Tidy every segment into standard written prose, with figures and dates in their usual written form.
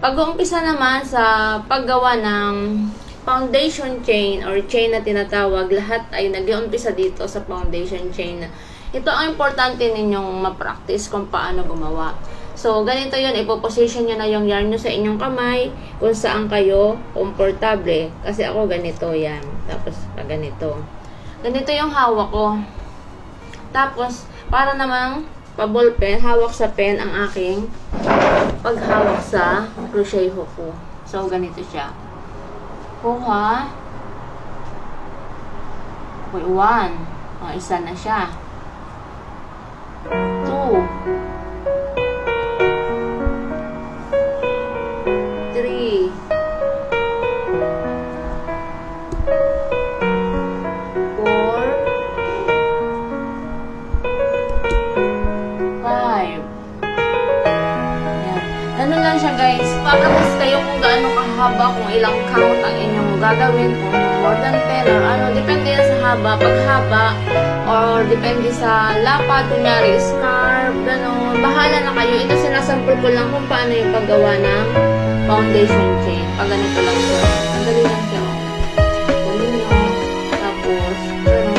Pag-uumpisa naman sa paggawa ng foundation chain or chain na tinatawag, lahat ay nag-uumpisa dito sa foundation chain. Ito ang importante ninyong ma-practice kung paano gumawa. So, ganito yun, ipoposition nyo na yung yarn nyo sa inyong kamay kung saan kayo komportable. Kasi ako ganito yan. Tapos, ganito. Ganito yung hawak ko. Tapos, para namang pa-ball pen, hawak sa pen ang aking paghawak sa crochet hook ko. So, ganito siya. Kuha. Okay, 1. O, isa na siya. 2. 3. 5. Ano lang siya guys, practice kayo kung gaano kahaba, kung ilang count ang inyong gagawin, kung more than 10 or ano, depende yan sa haba, paghaba, or depende sa lapad, kunyari scarf, gano'n, bahala na kayo. Ito sinasample ko lang kung paano yung paggawa ng foundation chain. Pag ganito lang siya, madali lang siya. Kunin nyo, tapos, gano'n,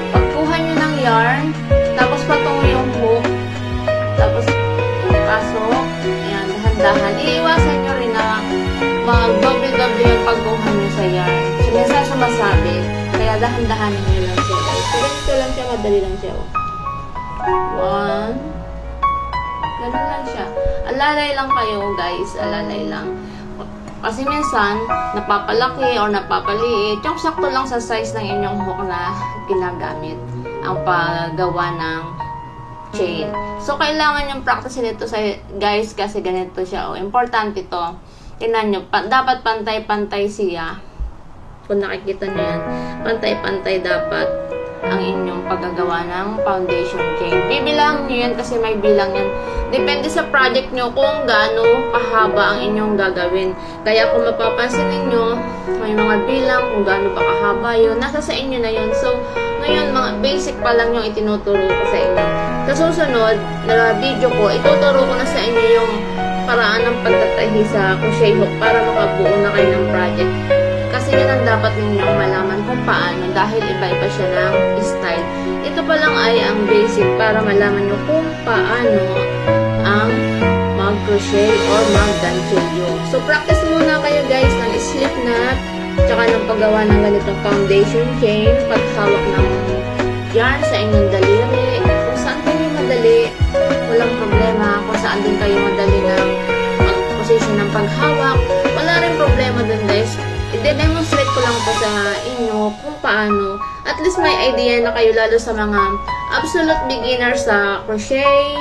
pagkuha nyo ng yarn, tapos patungo yung hook, tapos pasok, ayan, dahan-dahan. Iiwasan nyo rin na mag-doble-doble yung pagkuha nyo sa yarn. So, minsan sumasabit, kaya dahan-dahanin nyo lang siya, guys. So, ganito lang siya, madali lang siya. 1. Ganun lang siya. Alalay lang kayo, guys. Alalay lang. Kasi minsan, napapalaki or napapaliit, yung sakto lang sa size ng inyong hook na ginagamit ang paggawa ng chain. So, kailangan yung practice nito sa guys kasi ganito siya. Importante to. Tingnan nyo, dapat pantay-pantay siya. Kung nakikita nyo yan, pantay-pantay dapat ang inyong paggagawa ng foundation chain. Bibilang nyo yan kasi may bilang yan. Depende sa project nyo kung gaano kahaba ang inyong gagawin. Kaya kung mapapansin ninyo, may mga bilang kung gaano pa kahaba yun. Nasa sa inyo na yun. So, ngayon, mga basic pa lang yung itinuturo ko sa inyo. Sa susunod na video ko, ituturo ko na sa inyo yung paraan ng pagtatahi sa crochet hook para makabuo na kayo ng project. Kasi yun ang dapat ninyong malaman kung paano dahil iba-iba siya ng style. Ito pa lang ay ang basic para malaman nyo kung paano ang mag-crochet or mag-ganchilyo. So, practice muna kayo guys ng slip knot tsaka ng paggawa ng ganitong foundation chain, paghawak ng yarn sa inyong daliri. Kung saan kayo madali, walang problema. Kung saan din kayo madali ng position ng paghawak, wala rin problema dun guys. I-demonstrate ko lang po sa inyo kung paano. At least may idea na kayo lalo sa mga absolute beginners sa crochet,